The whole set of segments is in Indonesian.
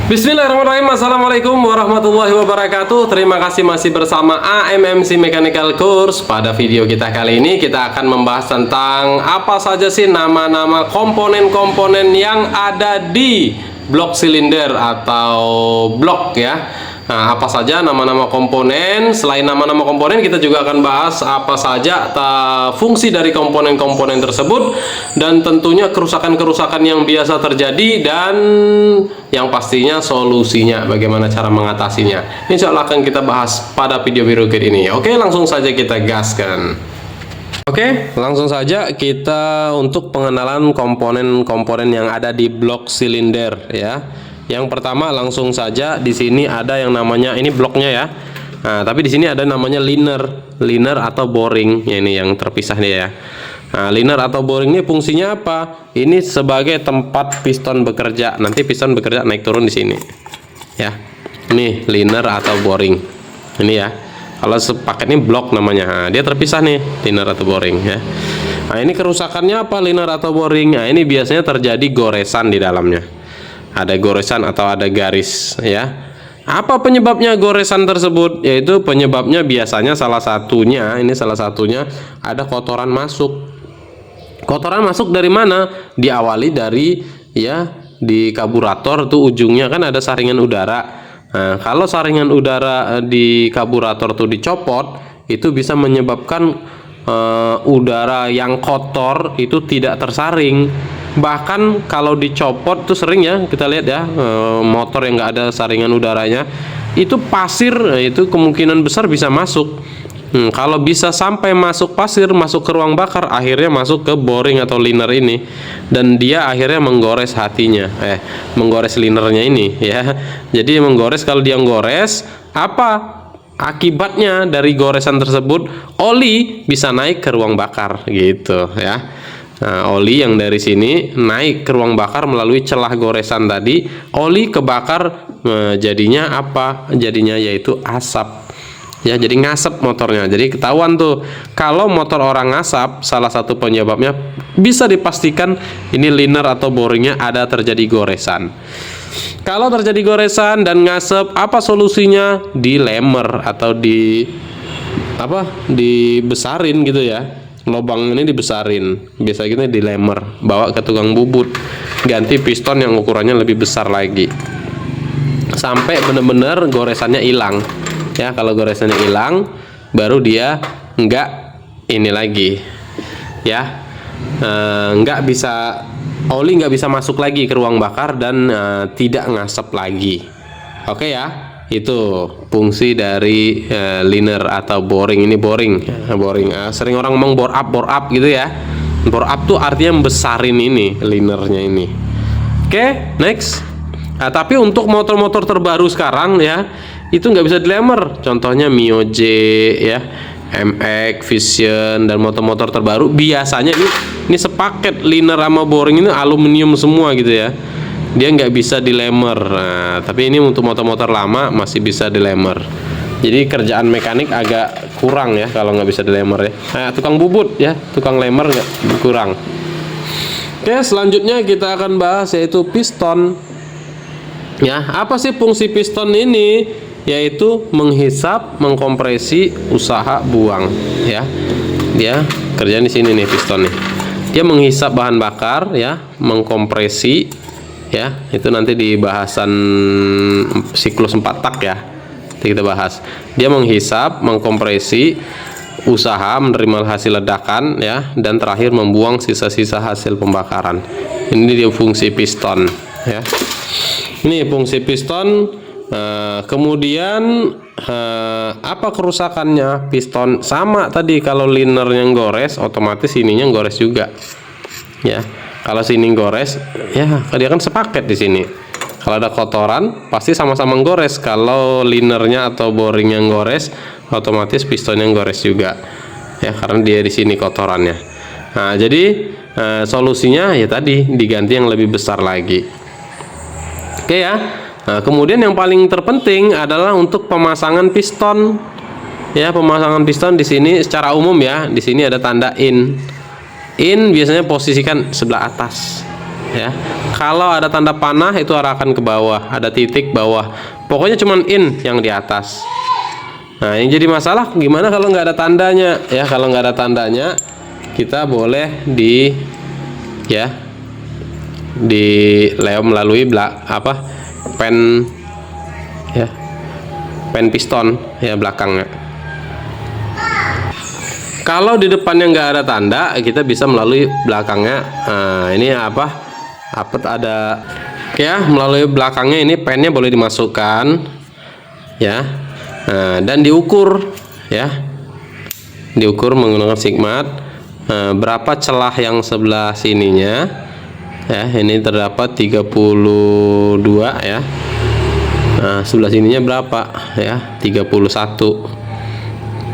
Bismillahirrahmanirrahim. Assalamualaikum warahmatullahi wabarakatuh. Terima kasih masih bersama AMMC Mechanical Course. Pada video kita kali ini kita akan membahas tentang apa saja sih nama-nama komponen-komponen yang ada di blok silinder atau blok ya. Nah, apa saja nama-nama komponen? Selain nama-nama komponen, kita juga akan bahas apa saja fungsi dari komponen-komponen tersebut, dan tentunya kerusakan-kerusakan yang biasa terjadi, dan yang pastinya solusinya, bagaimana cara mengatasinya. Insya Allah akan kita bahas pada video berikut ini. Oke, langsung saja kita gaskan. Oke, langsung saja kita untuk pengenalan komponen-komponen yang ada di blok silinder ya. Yang pertama langsung saja di sini ada yang namanya ini bloknya ya. Nah, tapi di sini ada namanya liner atau boring. Ya, ini yang terpisah nih ya. Nah, liner atau boring ini fungsinya apa? Ini sebagai tempat piston bekerja. Nanti piston bekerja naik turun di sini. Ya. Ini liner atau boring. Ini ya. Kalau sepaket ini blok namanya. Nah, dia terpisah nih, liner atau boring ya. Nah, ini kerusakannya apa liner atau boring? Nah, ini biasanya terjadi goresan di dalamnya. Ada goresan atau ada garis ya. Apa penyebabnya goresan tersebut? Yaitu penyebabnya biasanya salah satunya ada kotoran masuk. Kotoran masuk dari mana? Diawali dari ya di karburator tuh ujungnya kan ada saringan udara. Nah, kalau saringan udara di karburator tuh dicopot, itu bisa menyebabkan udara yang kotor itu tidak tersaring. Bahkan kalau dicopot tuh sering ya kita lihat ya, motor yang nggak ada saringan udaranya itu pasir, itu kemungkinan besar bisa masuk. Kalau bisa sampai masuk pasir, masuk ke ruang bakar, akhirnya masuk ke boring atau liner ini, dan dia akhirnya menggores menggores linernya ini ya. Jadi menggores, kalau dia menggores, apa akibatnya dari goresan tersebut? Oli bisa naik ke ruang bakar gitu ya. Nah, oli yang dari sini naik ke ruang bakar melalui celah goresan tadi, oli kebakar, jadinya apa? Jadinya yaitu asap. Ya, jadi ngasap motornya. Jadi ketahuan tuh kalau motor orang ngasap, salah satu penyebabnya bisa dipastikan ini liner atau boringnya ada terjadi goresan. Kalau terjadi goresan dan ngasap, apa solusinya? Dilemer atau dibesarin gitu ya. Lubang ini dibesarin, biasa gitu dilemer, bawa ke tukang bubut, ganti piston yang ukurannya lebih besar lagi sampai benar-benar goresannya hilang ya. Kalau goresannya hilang, baru dia nggak ini lagi ya, oli nggak bisa masuk lagi ke ruang bakar dan tidak ngasap lagi. Oke ya. Itu fungsi dari liner atau boring. Ini boring. Sering orang ngomong bore up gitu ya. Bore up tuh artinya membesarin ini linernya ini. Oke, next. Nah, tapi untuk motor-motor terbaru sekarang ya, itu nggak bisa dilemer. Contohnya Mio J ya, MX, Vision, dan motor-motor terbaru biasanya ini sepaket liner sama boring ini aluminium semua gitu ya. Dia nggak bisa dilemer. Nah, tapi ini untuk motor-motor lama masih bisa dilemer. Jadi kerjaan mekanik agak kurang ya kalau nggak bisa dilemer ya. Nah, tukang bubut ya, tukang lemer nggak kurang. Oke, selanjutnya kita akan bahas yaitu piston. Ya, apa sih fungsi piston ini? Yaitu menghisap, mengkompresi, usaha buang ya. Dia kerjaan di sini nih piston nih. Dia menghisap bahan bakar ya, mengkompresi ya, itu nanti di bahasan siklus 4 tak ya, nanti kita bahas. Dia menghisap, mengkompresi, usaha menerima hasil ledakan ya, dan terakhir membuang sisa-sisa hasil pembakaran. Ini dia fungsi piston ya. Ini fungsi piston. Kemudian apa kerusakannya piston? Sama tadi, kalau liner yang gores, otomatis ininya gores juga ya. Kalau sini gores, ya dia kan sepaket di sini. Kalau ada kotoran, pasti sama-sama gores. Kalau linernya atau boring yang gores, otomatis piston yang gores juga. Ya, karena dia di sini kotorannya. Nah, jadi solusinya ya tadi diganti yang lebih besar lagi. Oke ya. Nah, kemudian yang paling terpenting adalah untuk pemasangan piston. Ya, pemasangan piston di sini secara umum ya. Di sini ada tanda in. In biasanya posisikan sebelah atas ya. Kalau ada tanda panah itu arahkan ke bawah, ada titik bawah. Pokoknya cuman in yang di atas. Nah, yang jadi masalah gimana kalau nggak ada tandanya ya? Kalau nggak ada tandanya, kita boleh di leo melalui pen ya, pen piston ya belakangnya. Kalau di depannya nggak ada tanda, kita bisa melalui belakangnya. Nah, ini ada ya, melalui belakangnya ini pennya boleh dimasukkan ya. Nah, dan diukur ya, diukur menggunakan sigmat. Berapa celah yang sebelah sininya ya, ini terdapat 32 ya. Nah, sebelah sininya berapa ya, 31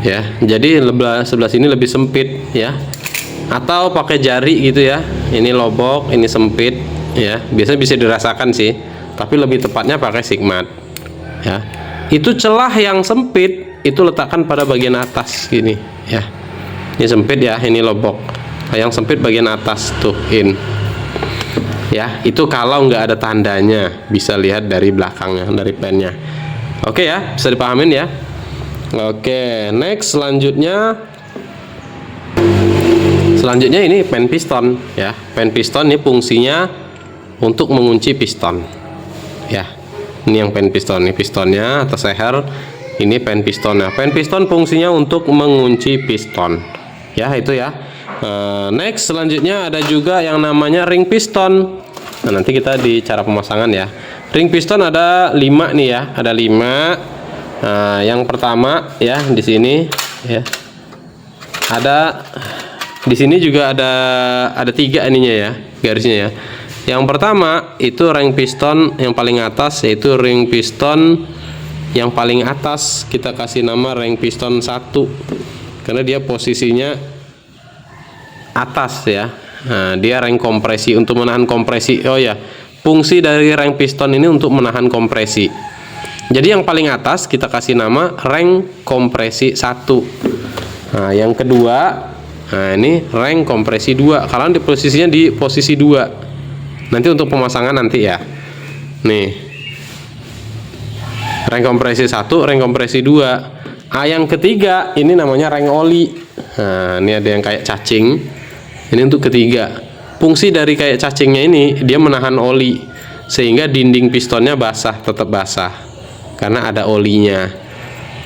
ya. Jadi sebelah sini lebih sempit ya, atau pakai jari gitu ya. Ini lobok, ini sempit ya. Biasanya bisa dirasakan sih, tapi lebih tepatnya pakai sigmat ya. Itu celah yang sempit itu letakkan pada bagian atas gini ya. Ini sempit ya, ini lobok. Nah, yang sempit bagian atas tuh in ya. Itu kalau nggak ada tandanya, bisa lihat dari belakangnya, dari pennya. Oke ya, bisa dipahamin ya. Oke, next selanjutnya ini pen piston ya. Pen piston ini fungsinya untuk mengunci piston ya. Ini yang pen piston, ini pistonnya atas leher, ini pen pistonnya. Pen piston fungsinya untuk mengunci piston ya, itu ya. Next selanjutnya ada juga yang namanya ring piston. Nah, nanti kita di cara pemasangan ya. Ring piston ada 5 nih ya, ada 5. Nah, yang pertama ya di sini ya. Ada di sini juga ada 3 ininya ya, garisnya ya. Yang pertama itu ring piston yang paling atas, yaitu ring piston yang paling atas kita kasih nama ring piston 1 karena dia posisinya atas ya. Nah, dia ring kompresi untuk menahan kompresi. Oh ya, fungsi dari ring piston ini untuk menahan kompresi. Jadi yang paling atas kita kasih nama ring kompresi 1. Nah, yang kedua, nah ini ring kompresi 2. Kalau di posisinya di posisi 2. Nanti untuk pemasangan nanti ya. Nih. Ring kompresi 1, ring kompresi 2. Yang ketiga ini namanya ring oli. Nah, ini ada yang kayak cacing. Ini untuk ketiga. Fungsi dari kayak cacingnya ini dia menahan oli sehingga dinding pistonnya basah, tetap basah karena ada olinya.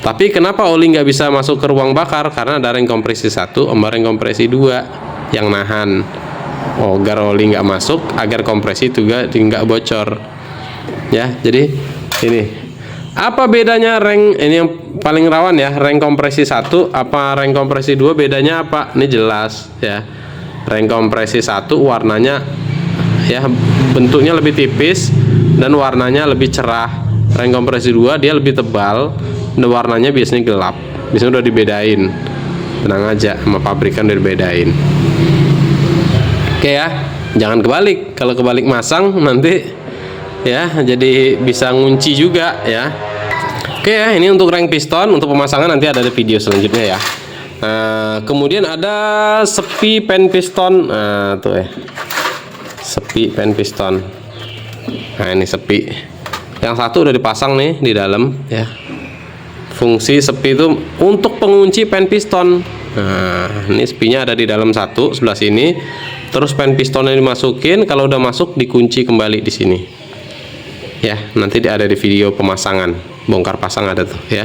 Tapi kenapa oli nggak bisa masuk ke ruang bakar? Karena ada ring kompresi 1 sama ring kompresi 2 yang nahan. Agar oli nggak masuk, agar kompresi juga nggak bocor ya. Jadi ini apa bedanya ring ini yang paling rawan ya, ring kompresi 1 apa ring kompresi 2, bedanya apa? Ini jelas ya. Ring kompresi 1 warnanya ya, bentuknya lebih tipis dan warnanya lebih cerah. Ring kompresi 2 dia lebih tebal dan warnanya biasanya gelap. Biasanya udah dibedain, tenang aja, sama pabrikan udah dibedain. Oke ya, jangan kebalik. Kalau kebalik masang nanti ya jadi bisa ngunci juga ya. Oke ya, ini untuk ring piston. Untuk pemasangan nanti ada di video selanjutnya ya. Nah, kemudian ada sepi pen piston. Nah, tuh ya, sepi pen piston. Nah, ini sepi. Yang satu udah dipasang nih di dalam ya. Fungsi sepi itu untuk pengunci pen piston. Nah, ini sepinya ada di dalam satu sebelah sini. Terus pen pistonnya dimasukin, kalau udah masuk dikunci kembali di sini. Ya, nanti ada di video pemasangan, bongkar pasang ada tuh ya.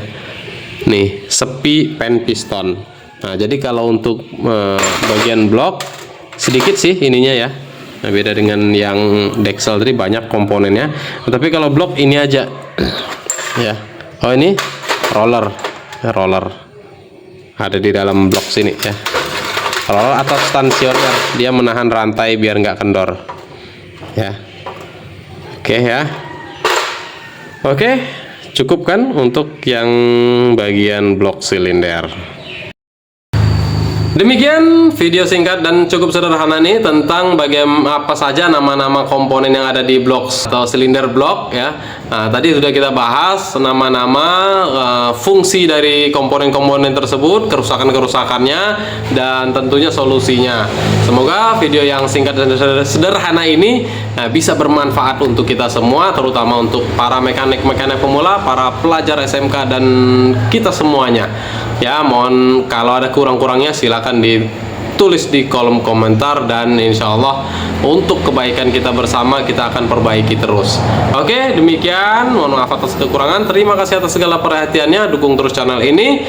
Nih, sepi pen piston. Nah, jadi kalau untuk bagian blok sedikit sih ininya ya. Nah, beda dengan yang Dexel tadi banyak komponennya. Nah, tapi kalau blok ini aja. Ya. Oh, ini roller. Ya, roller. Ada di dalam blok sini ya. Roller atau stansioner, dia menahan rantai biar nggak kendor ya. Oke ya. Oke, cukup kan untuk yang bagian blok silinder. Demikian video singkat dan cukup sederhana nih tentang bagaimana apa saja nama-nama komponen yang ada di blok atau silinder blok ya. Nah, tadi sudah kita bahas nama-nama, fungsi dari komponen-komponen tersebut, kerusakan-kerusakannya, dan tentunya solusinya. Semoga video yang singkat dan sederhana ini bisa bermanfaat untuk kita semua, terutama untuk para mekanik-mekanik pemula, para pelajar SMK, dan kita semuanya. Ya, mohon kalau ada kurang-kurangnya silakan ditulis di kolom komentar, dan insya Allah untuk kebaikan kita bersama kita akan perbaiki terus. Oke, demikian, mohon maaf atas kekurangan. Terima kasih atas segala perhatiannya. Dukung terus channel ini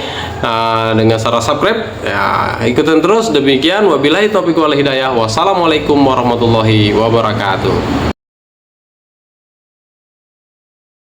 dengan cara subscribe ya, ikutin terus. Demikian, wabillahi taufiq wal hidayah. Wassalamualaikum warahmatullahi wabarakatuh.